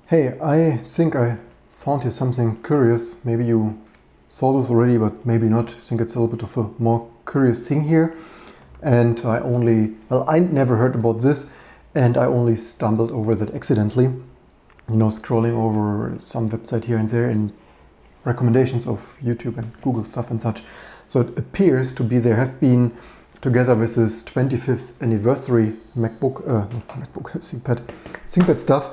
Hey, I think I found here something curious. Maybe you saw this already, but maybe not. I think it's a little bit of a more curious thing here. And I never heard about this, and I only stumbled over that accidentally. Scrolling over some website here and there in recommendations of YouTube and Google stuff and such. So it appears to be there have been, together with this 25th anniversary ThinkPad stuff,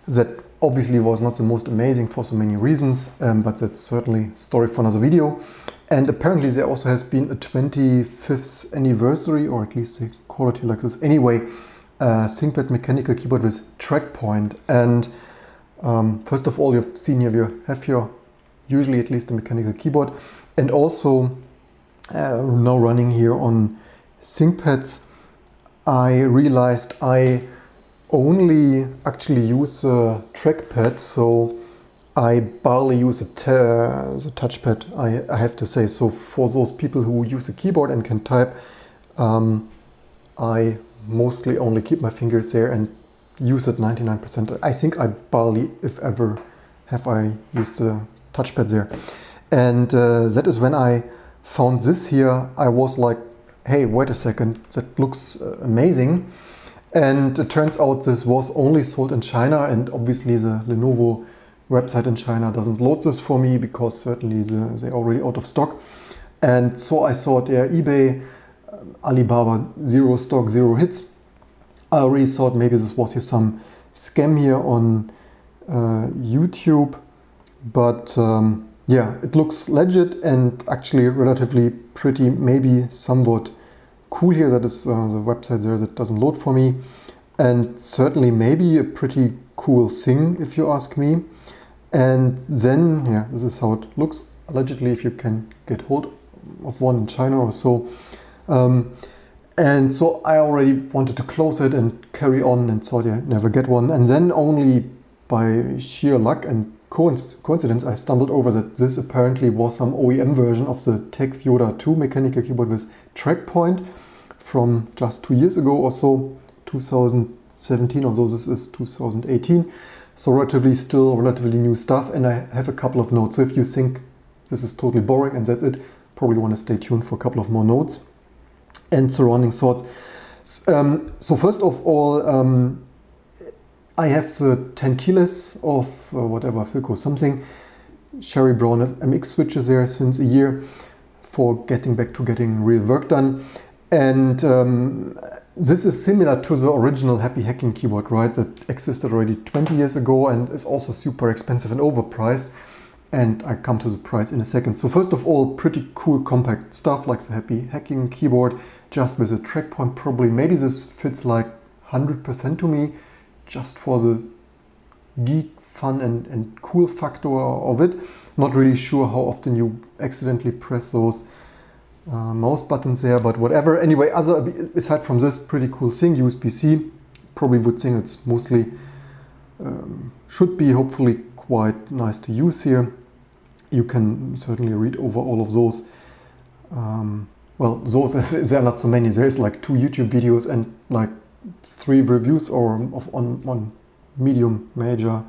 that obviously was not the most amazing for so many reasons, but that's certainly a story for another video. And apparently there also has been a 25th anniversary, or at least they call it like this anyway, ThinkPad mechanical keyboard with TrackPoint. And first of all, you've seen here, you have here usually at least a mechanical keyboard, and also now running here on ThinkPads, I realized I only actually use the trackpad, so I barely use the touchpad, I have to say. So for those people who use a keyboard and can type, I mostly only keep my fingers there and use it 99%. I think I barely, if ever, have I used the touchpad there. And that is when I found this here. I was like, hey, wait a second, that looks amazing. And it turns out this was only sold in China, and obviously the Lenovo website in China doesn't load this for me because certainly they're already out of stock. And so I saw it there, eBay, Alibaba, zero stock, zero hits. I already thought maybe this was here some scam here on YouTube, but yeah, it looks legit and actually relatively pretty, maybe somewhat cool here. That is the website there that doesn't load for me, and certainly maybe a pretty cool thing if you ask me. And then, yeah, this is how it looks allegedly if you can get hold of one in China or so. And so I already wanted to close it and carry on and thought I never get one. And then only by sheer luck and coincidence I stumbled over that this apparently was some OEM version of the Tex Yoda 2 mechanical keyboard with TrackPoint from just 2 years ago or so, 2017, although this is 2018. So relatively new stuff, and I have a couple of notes. So if you think this is totally boring and that's it, probably want to stay tuned for a couple of more notes and surrounding thoughts. So first of all, I have the 10 keyless of whatever, Philco something, Cherry Brown MX switches there since a year for getting back to getting real work done. And this is similar to the original Happy Hacking keyboard, right? That existed already 20 years ago and is also super expensive and overpriced. And I come to the price in a second. So first of all, pretty cool compact stuff like the Happy Hacking keyboard, just with a TrackPoint probably. Maybe this fits like 100% to me, just for the geek fun and cool factor of it. Not really sure how often you accidentally press those mouse buttons there, but whatever. Anyway, aside from this, pretty cool thing, USB-C. Probably would think it's mostly, should be hopefully quite nice to use here. You can certainly read over all of those. Well, those, there are not so many. There's like 2 YouTube videos and like 3 reviews on medium major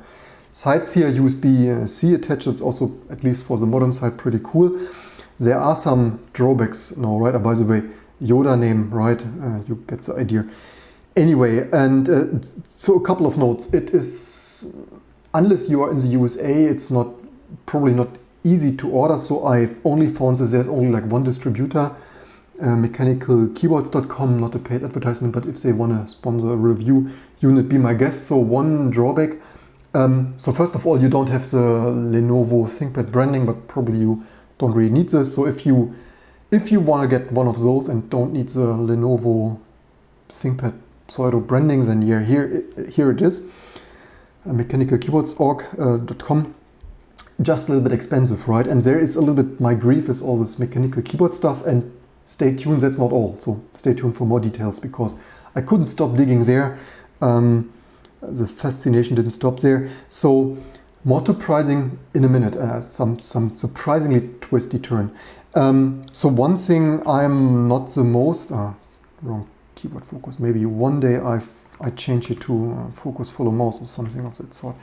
sites here. USB-C attached. It's also, at least for the modem side, pretty cool. There are some drawbacks now, right? By the way, Yoda name, right? You get the idea. Anyway, and so a couple of notes. It is, unless you are in the USA, it's probably not easy to order. So I've only found that there's only like one distributor, mechanicalkeyboards.com, not a paid advertisement, but if they want to sponsor a review unit, be my guest. So one drawback. So first of all, you don't have the Lenovo ThinkPad branding, but probably you don't really need this. So if you want to get one of those and don't need the Lenovo ThinkPad pseudo branding, then yeah, here it is, mechanicalkeyboardsorg.com. Just a little bit expensive, right? And there is a little bit my grief is all this mechanical keyboard stuff, and stay tuned, that's not all. So stay tuned for more details because I couldn't stop digging there. The fascination didn't stop there. So more to pricing in a minute, some surprisingly twisty turn. So one thing I'm not the most, wrong keyboard focus, maybe one day I change it to focus follow mouse or something of that sort.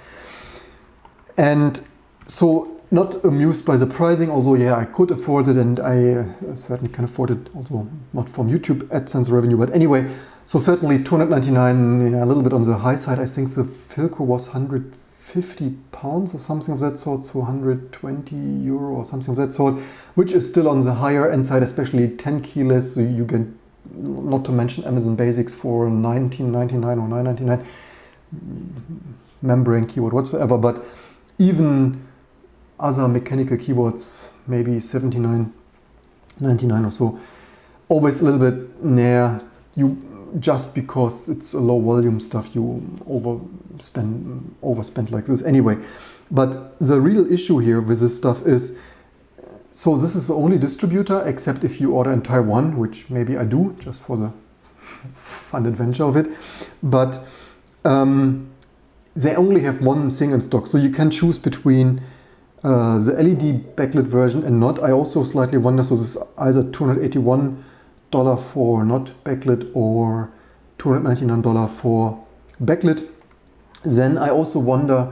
And so not amused by the pricing, although yeah, I could afford it, and I certainly can afford it, also not from YouTube AdSense revenue, but anyway, so certainly 299, yeah, a little bit on the high side. I think the Filco was 150 pounds or something of that sort, so 120 euro or something of that sort, which is still on the higher end side, especially 10 keyless. So you get, not to mention Amazon Basics for 19.99 or 9.99, membrane keyboard whatsoever, but even other mechanical keyboards, maybe 79.99 or so. Always a little bit, nah, you just because it's a low volume stuff, you overspend like this anyway. But the real issue here with this stuff is, so this is the only distributor, except if you order in Taiwan, which maybe I do, just for the fun adventure of it. But they only have one thing in stock, so you can choose between the LED backlit version and not. I also slightly wonder, so this is either $281 for not backlit or $299 for backlit. Then I also wonder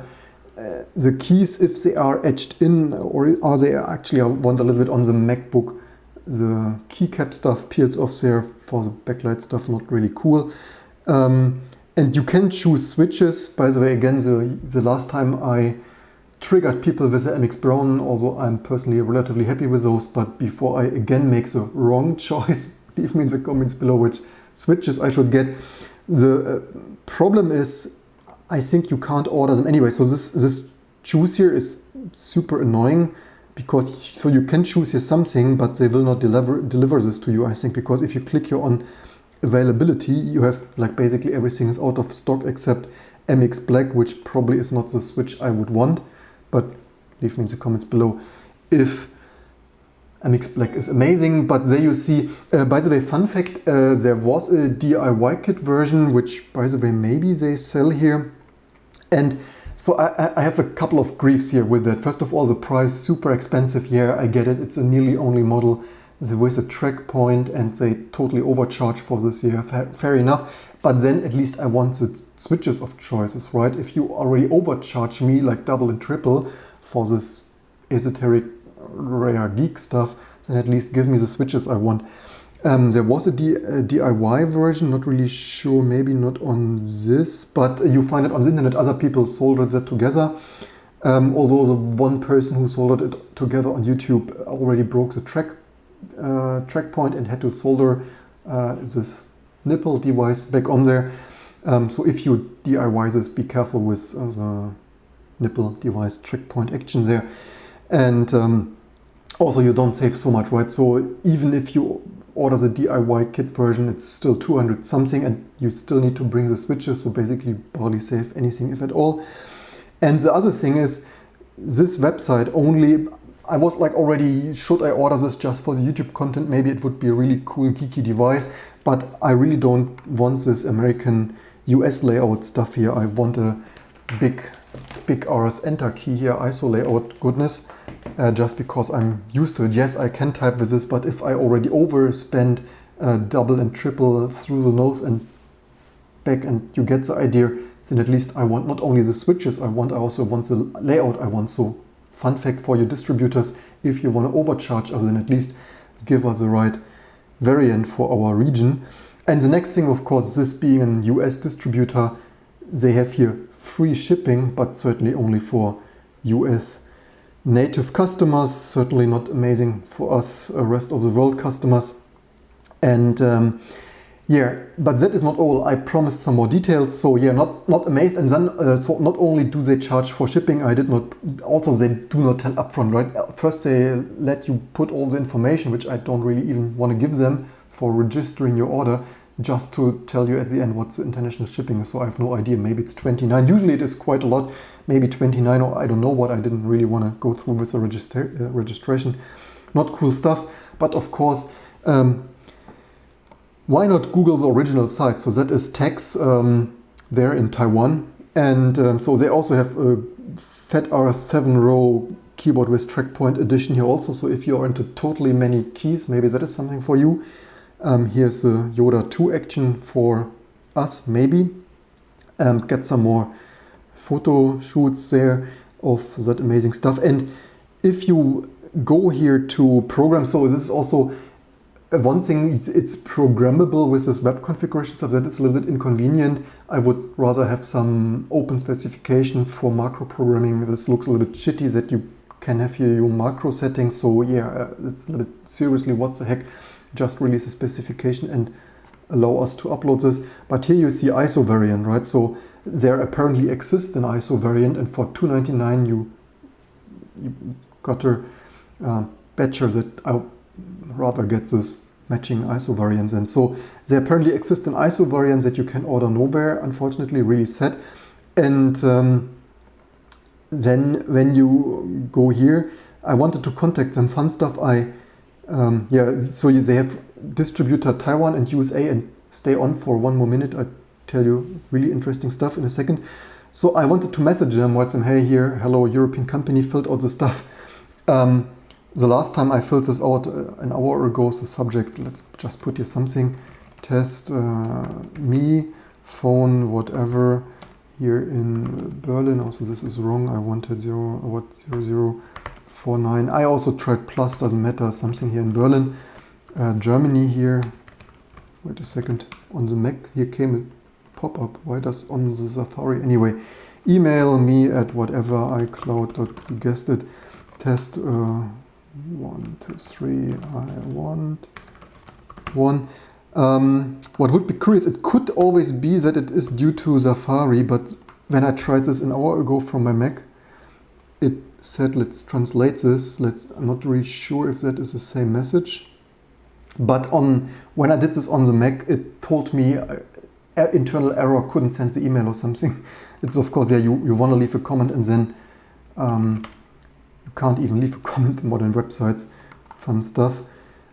the keys, if they are etched in, or are they actually, I wonder a little bit on the MacBook, the keycap stuff peels off there for the backlight stuff, not really cool. And you can choose switches. By the way, again, the last time I triggered people with the MX Brown, although I'm personally relatively happy with those, but before I again make the wrong choice, leave me in the comments below which switches I should get. The problem is, I think you can't order them anyway, so this choose here is super annoying, because so you can choose here something, but they will not deliver this to you, I think, because if you click here on availability, you have like basically everything is out of stock except MX Black, which probably is not the switch I would want, but leave me in the comments below if MX Black is amazing. But there you see, by the way, fun fact, there was a DIY kit version, which by the way, maybe they sell here. And so I have a couple of griefs here with that. First of all, the price, super expensive here, I get it, it's a nearly only model with a TrackPoint, and they totally overcharge for this here, fair enough. But then at least I want the switches of choices, right? If you already overcharge me like double and triple for this esoteric rare geek stuff, then at least give me the switches I want. There was a DIY version, not really sure, maybe not on this, but you find it on the internet. Other people soldered that together. Although the one person who soldered it together on YouTube already broke the TrackPoint and had to solder this nipple device back on there. So if you DIY this, be careful with the nipple device TrackPoint action there. And also you don't save so much, right? So even if you order the DIY kit version, it's still 200 something, and you still need to bring the switches, so basically barely save anything, if at all. And the other thing is, this website only, I was like already, should I order this just for the YouTube content? Maybe it would be a really cool geeky device, but I really don't want this American US layout stuff here. I want a big RS enter key here, ISO layout goodness, just because I'm used to it. Yes, I can type with this, but if I already overspend double and triple through the nose and back, and you get the idea, then at least I want not only the switches I also want the layout I want. So fun fact for your distributors, if you want to overcharge us, then at least give us the right variant for our region. And the next thing, of course, this being an US distributor, they have here free shipping, but certainly only for US native customers, certainly not amazing for us rest of the world customers. And yeah, but that is not all. I promised some more details, so yeah, not amazed. And then so not only do they charge for shipping, they do not tell upfront, right? First they let you put all the information, which I don't really even want to give them for registering your order, just to tell you at the end what the international shipping is. So I have no idea, maybe it's 29. Usually it is quite a lot, maybe 29, or I don't know what. I didn't really want to go through with the registration. Not cool stuff, but of course, why not Google the original site? So that is Tax there in Taiwan. And so they also have a FatRS 7-row keyboard with TrackPoint edition here also. So if you're into totally many keys, maybe that is something for you. Here's the Yoda 2 action for us, maybe. Get some more photo shoots there. of that amazing stuff. And if you go here to program, so this is also one thing, it's programmable with this web configuration stuff. That is a little bit inconvenient. I would rather have some open specification for macro programming. This looks a little bit shitty that you can have here your macro settings. So yeah, it's a little bit seriously, what the heck, just release a specification and allow us to upload this. But here you see ISO variant, right? So there apparently exists an ISO variant, and for $2.99 you got a betcher that I rather get this matching ISO variants. And so there apparently exists an ISO variant that you can order nowhere, unfortunately, really sad. And then when you go here, I wanted to contact them, fun stuff. So they have distributor Taiwan and USA, and stay on for one more minute. I tell you really interesting stuff in a second. So I wanted to message them, write them, hey, here, hello, European company, filled out the stuff. The last time I filled this out an hour ago, the subject, let's just put here something, test me, phone, whatever, here in Berlin. Also, this is wrong. I wanted 0049. I also tried plus, doesn't matter, something here in Berlin. Germany here. Wait a second. On the Mac, here came a pop-up. Why does on the Safari? Anyway, email me at whatever, iCloud. You guessed it. Test 1, 2, 3. I want one. What would be curious, it could always be that it is due to Safari, but when I tried this an hour ago from my Mac, it said, let's translate this. I'm not really sure if that is the same message. But when I did this on the Mac, it told me internal error, couldn't send the email or something. It's of course, yeah, you want to leave a comment, and then you can't even leave a comment in modern websites. Fun stuff.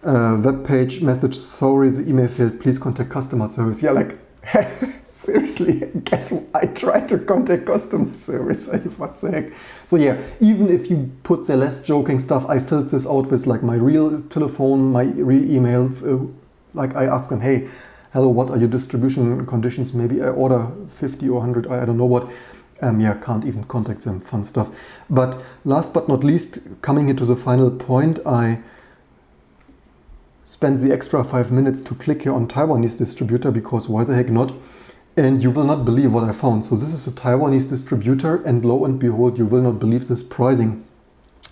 Web page message, sorry, the email failed, please contact customer service. Yeah, like, seriously, guess what? I tried to contact customer service. What the heck? So yeah, even if you put the less joking stuff, I filled this out with like my real telephone, my real email. Like I asked them, hey, hello, what are your distribution conditions? Maybe I order 50 or 100, I don't know what. Yeah, can't even contact them, fun stuff. But last but not least, coming into the final point, I spent the extra 5 minutes to click here on Taiwanese distributor, because why the heck not? And you will not believe what I found. So this is a Taiwanese distributor, and lo and behold, you will not believe this pricing.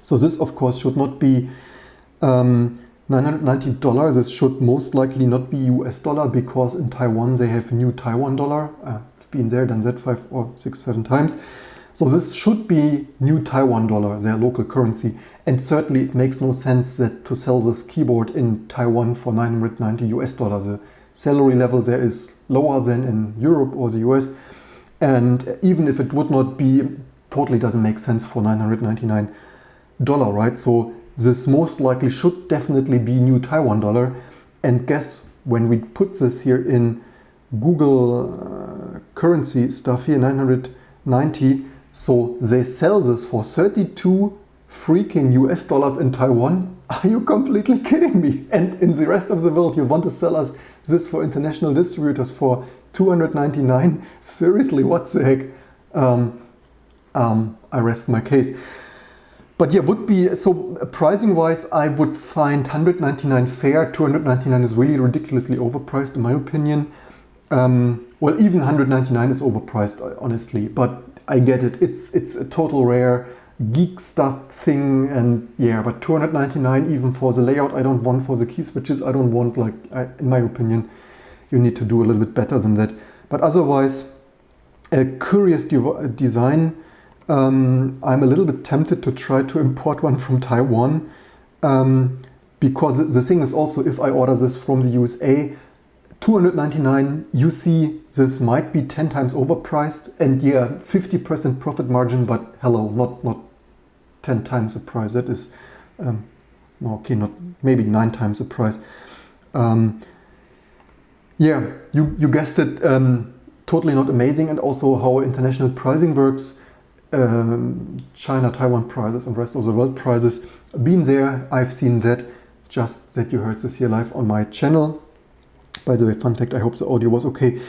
So this, of course, should not be $990. This should most likely not be US dollar, because in Taiwan they have new Taiwan dollar. I've been there, done that 5 or 6, 7 times. So this should be new Taiwan dollar, their local currency. And certainly it makes no sense to sell this keyboard in Taiwan for 990 US dollars. The salary level there is lower than in Europe or the US. And even if it would not be, totally doesn't make sense for $999, right? So this most likely should definitely be new Taiwan dollar. And guess, when we put this here in Google currency stuff here, 990, so they sell this for 32 freaking US dollars in Taiwan. Are you completely kidding me? And in the rest of the world, you want to sell us this for international distributors for $299? Seriously, what the heck? I rest my case. But yeah, would be, so pricing wise, I would find $199 fair. $299 is really ridiculously overpriced in my opinion. Well, even $199 is overpriced, honestly, but I get it. It's a total rare geek stuff thing, and yeah, but $299 even for the layout I don't want, for the key switches I don't want, like, in my opinion, you need to do a little bit better than that. But otherwise, a curious design. I'm a little bit tempted to try to import one from Taiwan, because the thing is also, if I order this from the USA, $299, you see this might be 10 times overpriced, and yeah, 50% profit margin, but hello, not 10 times the price. That is, okay, not maybe 9 times the price. Yeah, you guessed it, totally not amazing. And also how international pricing works, China, Taiwan prices and rest of the world prices. Been there, I've seen that, just that you heard this here live on my channel. By the way, fun fact, I hope the audio was okay.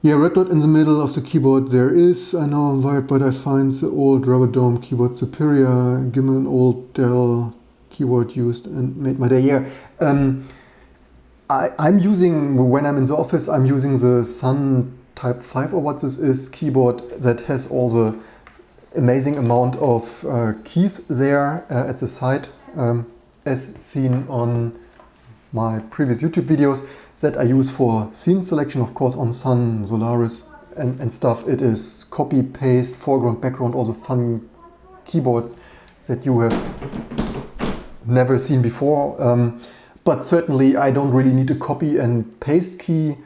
Yeah, red dot in the middle of the keyboard there is. I know I'm wired, but I find the old rubber dome keyboard superior. Give me an old Dell keyboard used and made my day. Yeah. I'm using, when I'm in the office, I'm using the Sun Type 5 or what this is keyboard that has all the amazing amount of keys there at the side, as seen on my previous YouTube videos that I use for scene selection. Of course, on Sun, Solaris and stuff, it is copy, paste, foreground, background, all the fun keyboards that you have never seen before. But certainly I don't really need a copy and paste key,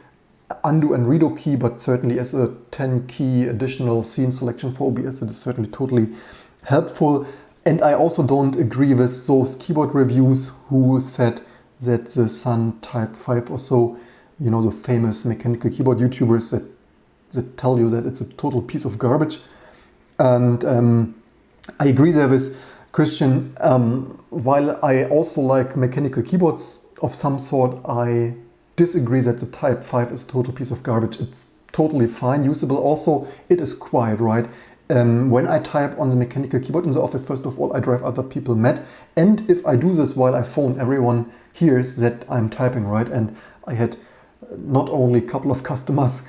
undo and redo key, but certainly as a 10 key additional scene selection for OBS, it is certainly totally helpful. And I also don't agree with those keyboard reviews who said that the Sun Type 5 or so, you know, the famous mechanical keyboard YouTubers that tell you that it's a total piece of garbage. And I agree there with Christian. While I also like mechanical keyboards of some sort, I disagree that the Type 5 is a total piece of garbage. It's totally fine, usable. Also, it is quiet, right? When I type on the mechanical keyboard in the office, first of all, I drive other people mad. And if I do this while I phone, everyone hears that I'm typing, right? And I had not only a couple of customers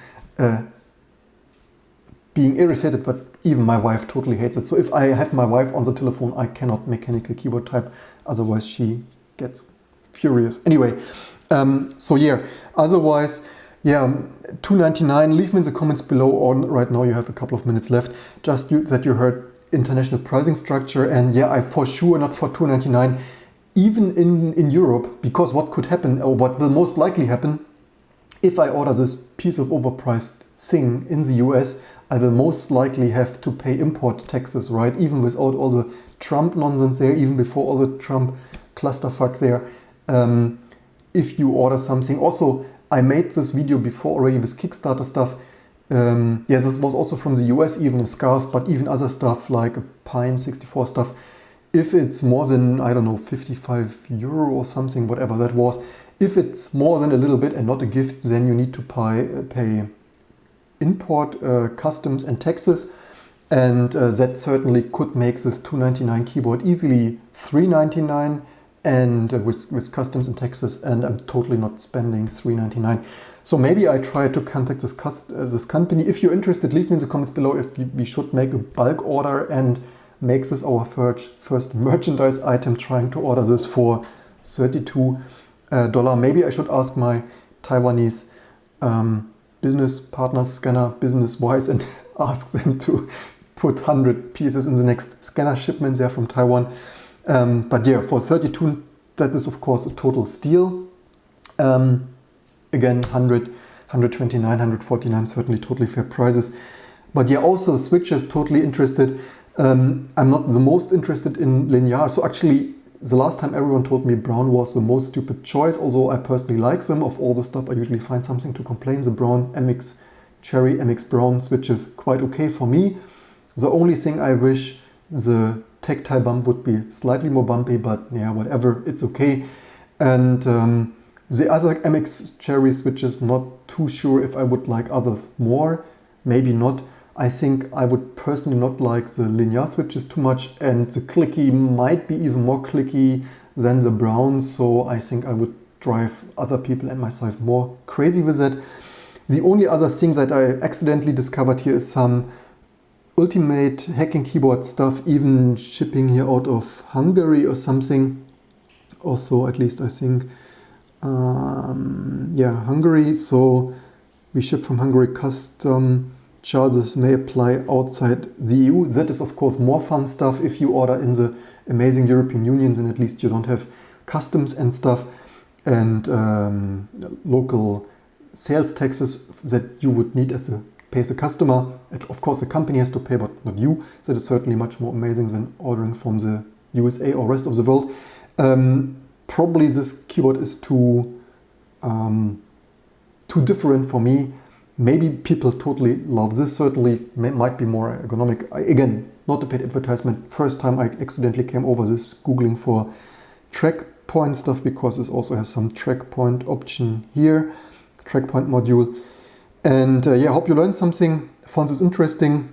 being irritated, but even my wife totally hates it. So if I have my wife on the telephone, I cannot mechanical keyboard type, otherwise she gets furious. Anyway, so yeah, otherwise, yeah, $299. Leave me in the comments below, or right now you have a couple of minutes left, just that you heard international pricing structure. And yeah, I for sure not for $299, even in Europe, because what could happen, or what will most likely happen, if I order this piece of overpriced thing in the US, I will most likely have to pay import taxes, right? Even without all the Trump nonsense there, even before all the Trump clusterfuck there. If you order something, also, I made this video before already with Kickstarter stuff. Yeah, this was also from the US, even a scarf, but even other stuff like a Pine 64 stuff. If it's more than, I don't know, 55 euro or something, whatever that was, if it's more than a little bit and not a gift, then you need to pay import customs and taxes. And that certainly could make this $299 keyboard easily $399, and with customs and taxes, and I'm totally not spending $399. So maybe I try to contact this company. If you're interested, leave me in the comments below if we should make a bulk order and make this our first merchandise item, trying to order this for $32. Maybe I should ask my Taiwanese business partners, scanner business-wise, and ask them to put 100 pieces in the next scanner shipment there from Taiwan. But yeah, for $32, that is of course a total steal. Again, 100, 129, 149, certainly totally fair prices. But yeah, also switches, totally interested. I'm not the most interested in linear. So actually, the last time everyone told me brown was the most stupid choice, although I personally like them. Of all the stuff, I usually find something to complain. The brown MX Cherry, MX Brown switch is quite okay for me. The only thing I wish the tactile bump would be slightly more bumpy, but yeah, whatever, it's okay. And the other MX Cherry switches, not too sure if I would like others more, maybe not. I think I would personally not like the linear switches too much, and the clicky might be even more clicky than the brown, so I think I would drive other people and myself more crazy with it. The only other thing that I accidentally discovered here is some ultimate hacking keyboard stuff, even shipping here out of Hungary or something. Also, at least I think, yeah, Hungary. So we ship from Hungary. Custom charges may apply outside the EU. That is of course more fun stuff. If you order in the amazing European Union, then at least you don't have customs and stuff, and local sales taxes that you would need as a pay as a customer. Of course the company has to pay, but not you. That is certainly much more amazing than ordering from the USA or rest of the world. Probably this keyboard is too different for me. Maybe people totally love this. Certainly might be more ergonomic. Again, not a paid advertisement. First time I accidentally came over this googling for TrackPoint stuff, because this also has some TrackPoint option here. TrackPoint module. And yeah, I hope you learned something, found this interesting.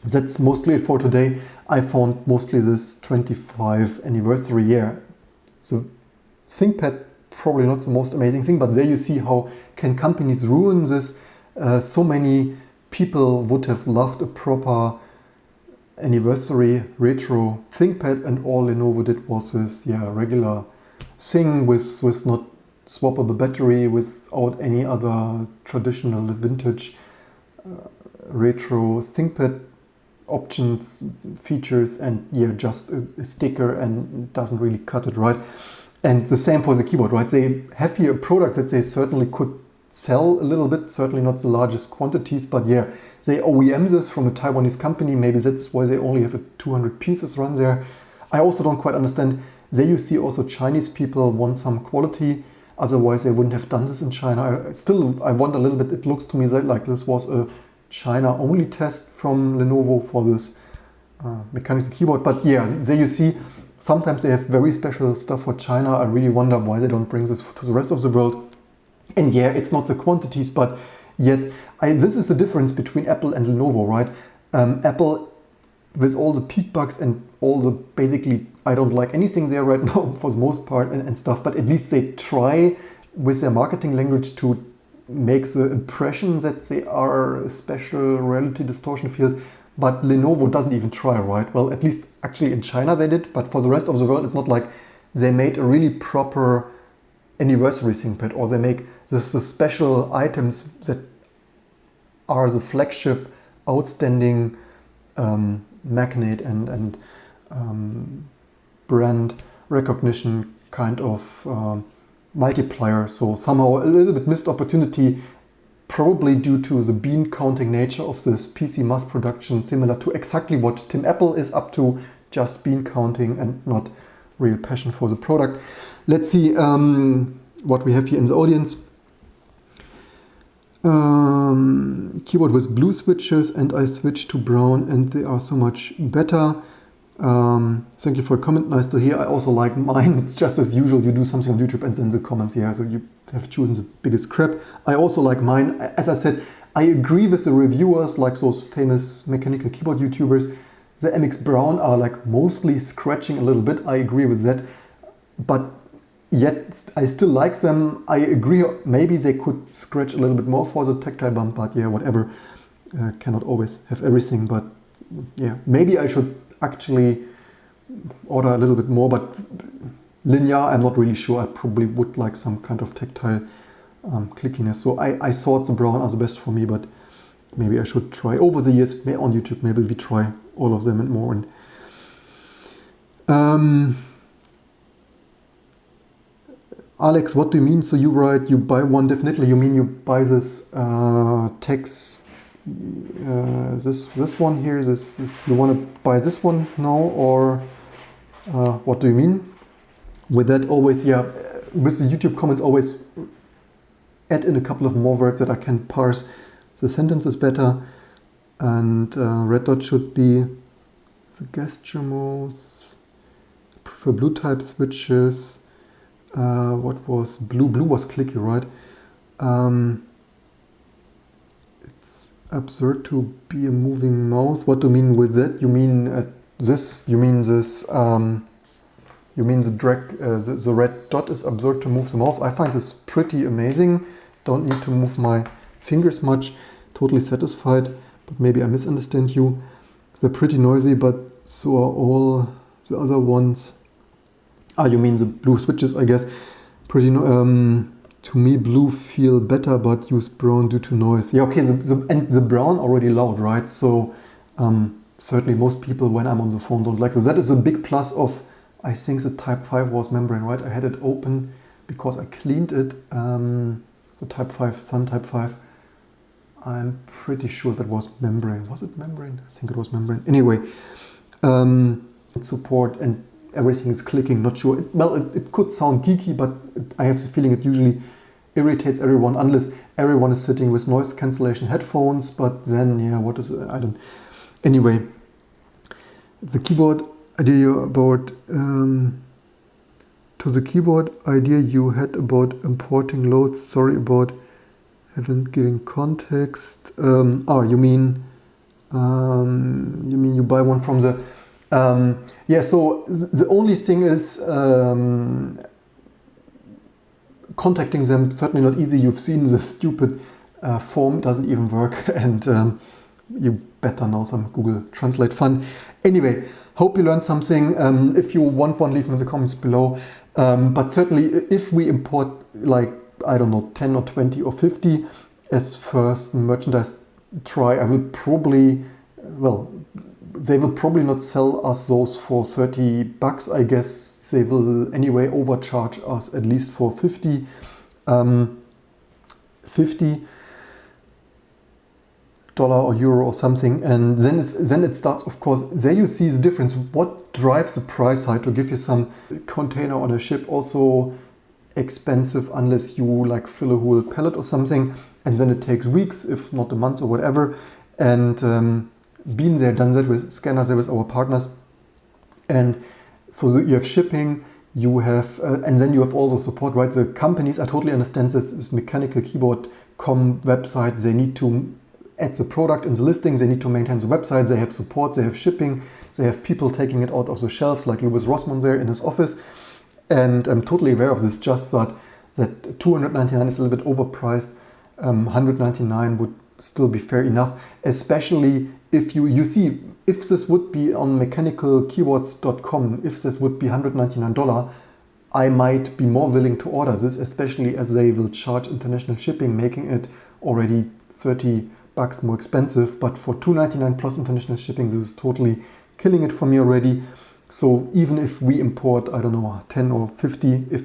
That's mostly it for today. I found mostly this 25 anniversary year. So ThinkPad, probably not the most amazing thing, but there you see how can companies ruin this. So many people would have loved a proper anniversary retro ThinkPad, and all Lenovo did was this regular thing with not swappable battery, without any other traditional vintage retro ThinkPad options, features, and just a sticker, and doesn't really cut it right. And the same for the keyboard, right? They have here a product that they certainly could sell a little bit, certainly not the largest quantities, but yeah, they OEM this from a Taiwanese company. Maybe that's why they only have 200 pieces run there. I also don't quite understand. There you see also Chinese people want some quality, otherwise they wouldn't have done this in China. I wonder a little bit. It looks to me like this was a China only test from Lenovo for this mechanical keyboard. But yeah, there you see, sometimes they have very special stuff for China. I really wonder why they don't bring this to the rest of the world. And yeah, it's not the quantities, but yet this is the difference between Apple and Lenovo, right? Apple, with all the peak bugs and all the basically, I don't like anything there right now for the most part and stuff, but at least they try with their marketing language to make the impression that they are a special reality distortion field. But Lenovo doesn't even try, right? Well, at least actually in China they did, but for the rest of the world, it's not like they made a really proper anniversary ThinkPad, or they make the special items that are the flagship, outstanding magnet and brand recognition kind of multiplier. So somehow a little bit missed opportunity, probably due to the bean counting nature of this PC mass production, similar to exactly what Tim Apple is up to, just bean counting and not real passion for the product. Let's see what we have here in the audience. Keyboard with blue switches, and I switched to brown and they are so much better. Thank you for a comment, nice to hear. I also like mine. It's just as usual, you do something on YouTube and then the comments, so you have chosen the biggest crap. I also like mine. As I said, I agree with the reviewers, like those famous mechanical keyboard YouTubers. The MX Brown are like mostly scratching a little bit. I agree with that, but yet I still like them. I agree, maybe they could scratch a little bit more for the tactile bump, but yeah, whatever. Cannot always have everything, but yeah, maybe I should actually order a little bit more, but linear, I'm not really sure. I probably would like some kind of tactile clickiness. So I thought the brown are the best for me, but maybe I should try over the years on YouTube. Maybe we try all of them and more. And Alex, what do you mean? So you write, you buy one definitely. You mean you buy this text, this one here? This you want to buy this one now, or what do you mean? With that, always, yeah, with the YouTube comments, always add in a couple of more words that I can parse the sentences better. And red dot should be the gesture modes. I prefer blue type switches. What was blue? Blue was clicky, right? It's absurd to be a moving mouse. What do you mean with that? You mean this? You mean this? You mean the drag? The red dot is absurd to move the mouse. I find this pretty amazing. Don't need to move my fingers much. Totally satisfied. But maybe I misunderstand you. They're pretty noisy, but so are all the other ones. You mean the blue switches, I guess. Pretty to me, blue feel better, but use brown due to noise. Yeah, okay, and the brown already loud, right? So certainly most people, when I'm on the phone, don't like this. That is a big plus of, I think the Type 5 was membrane, right? I had it open because I cleaned it. The Type 5, Sun Type 5. I'm pretty sure that was membrane. Was it membrane? I think it was membrane. Anyway, support and everything is clicking, not sure. It could sound geeky, but I have the feeling it usually irritates everyone, unless everyone is sitting with noise cancellation headphones. But then, yeah, what is it? I don't. Anyway, the keyboard idea about to the keyboard idea you had about importing loads. Sorry about Haven't given context. You mean you buy one from the yeah, so the only thing is contacting them, certainly not easy. You've seen the stupid form doesn't even work, and you better know some Google Translate fun. Anyway, hope you learned something. If you want one, leave them in the comments below. But certainly if we import like, I don't know, 10 or 20 or 50 as first merchandise try, I will probably, well, they will probably not sell us those for $30. I guess they will anyway overcharge us at least for 50. $50 or euro or something, and then it starts, of course. There you see the difference. What drives the price high? To give you some, container on a ship also expensive unless you like fill a whole pallet or something, and then it takes weeks, if not a month or whatever. And been there, done that with scanners, there with our partners. And so you have shipping, you have, and then you have also support, right? The companies, I totally understand this mechanical keyboard.com website, they need to add the product in the listing, they need to maintain the website, they have support, they have shipping, they have people taking it out of the shelves, like Louis Rossmann there in his office. And I'm totally aware of this, just that $299 is a little bit overpriced. $199 would still be fair enough, especially if you see, if this would be on mechanicalkeyboards.com, if this would be $199, I might be more willing to order this, especially as they will charge international shipping, making it already $30 more expensive. But for $299 plus international shipping, this is totally killing it for me already. So even if we import, I don't know, 10 or 50, if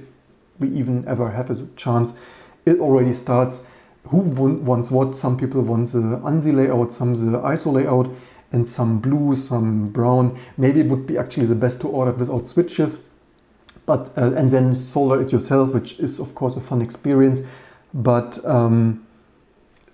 we even ever have a chance, it already starts. Who wants what? Some people want the ANSI layout, some the ISO layout, and some blue, some brown. Maybe it would be actually the best to order it without switches, but and then solder it yourself, which is of course a fun experience. But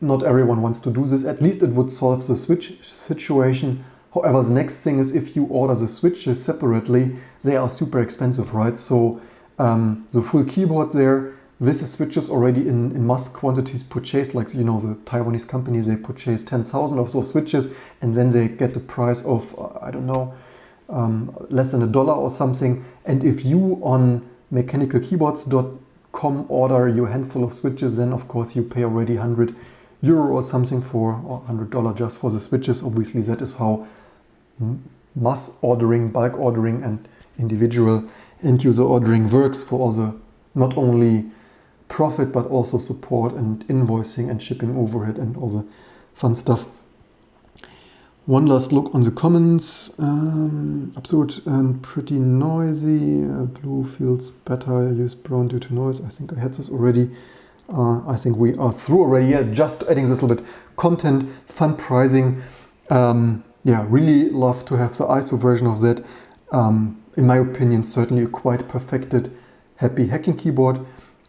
not everyone wants to do this. At least it would solve the switch situation. However, the next thing is, if you order the switches separately, they are super expensive, right? So the full keyboard there with the switches already in mass quantities purchased, like, you know, the Taiwanese companies, they purchase 10,000 of those switches, and then they get the price of, I don't know, less than $1 or something. And if you on mechanicalkeyboards.com order your handful of switches, then of course you pay already €100 or something for, or $100 just for the switches. Obviously that is how mass ordering, bulk ordering, and individual end user ordering works, for all the not only profit but also support and invoicing and shipping overhead and all the fun stuff. One last look on the comments. Absurd and pretty noisy. Blue feels better. I use brown due to noise. I think I had this already. I think we are through already. Yeah, just adding this little bit content, fun pricing. Yeah, really love to have the ISO version of that. In my opinion, certainly a quite perfected, happy hacking keyboard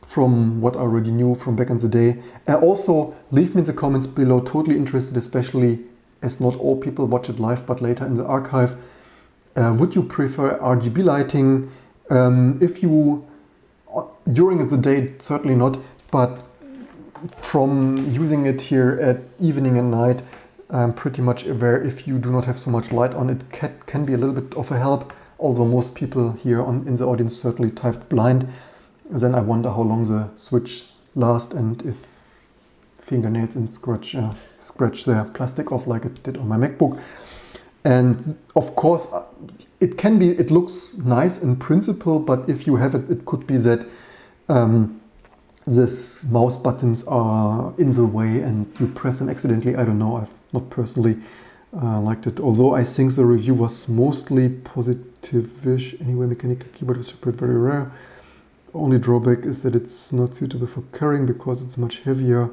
from what I already knew from back in the day. Also, leave me in the comments below, totally interested, especially as not all people watch it live, but later in the archive. Would you prefer RGB lighting? If you, during the day, certainly not, but from using it here at evening and night, I'm pretty much aware if you do not have so much light on, it can be a little bit of a help. Although most people here in the audience certainly typed blind. Then I wonder how long the switch lasts, and if fingernails and scratch their plastic off like it did on my MacBook. And of course, it looks nice in principle, but if you have it, it could be that this mouse buttons are in the way and you press them accidentally. I don't know, I've not personally liked it. Although I think the review was mostly positive-ish. Anyway, mechanical keyboard is super very rare. Only drawback is that it's not suitable for carrying because it's much heavier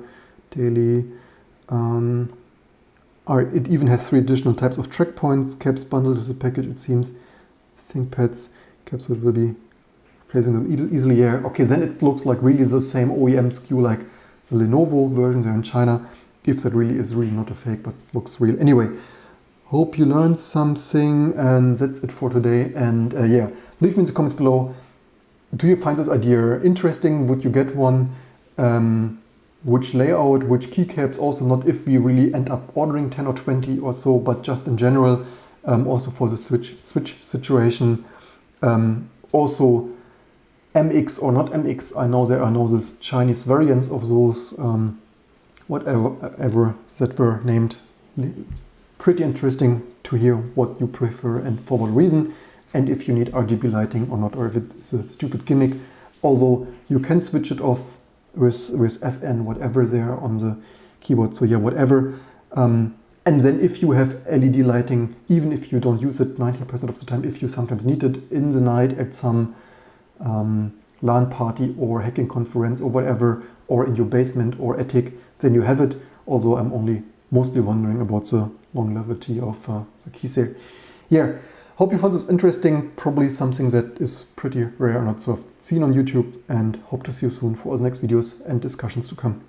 daily. It even has 3 additional types of TrackPoints, caps bundled with the package, it seems. ThinkPads, caps will be replacing them easily. Yeah, okay, then it looks like really the same OEM SKU like the Lenovo version there in China. If that really is really not a fake, but looks real. Anyway, hope you learned something, and that's it for today. And yeah, leave me in the comments below. Do you find this idea interesting? Would you get one? which layout, which keycaps, also not if we really end up ordering 10 or 20 or so, but just in general, also for the switch situation. Also MX or not MX, I know there are now these Chinese variants of those, whatever that were named. Pretty interesting to hear what you prefer and for what reason, and if you need RGB lighting or not, or if it's a stupid gimmick. Although you can switch it off with FN, whatever there on the keyboard. So yeah, whatever. And then if you have LED lighting, even if you don't use it 90% of the time, if you sometimes need it in the night at some LAN party or hacking conference or whatever, or in your basement or attic, then you have it. Although I'm only mostly wondering about the longevity of the keys here. Yeah, hope you found this interesting. Probably something that is pretty rare and not so often seen on YouTube, and hope to see you soon for the next videos and discussions to come.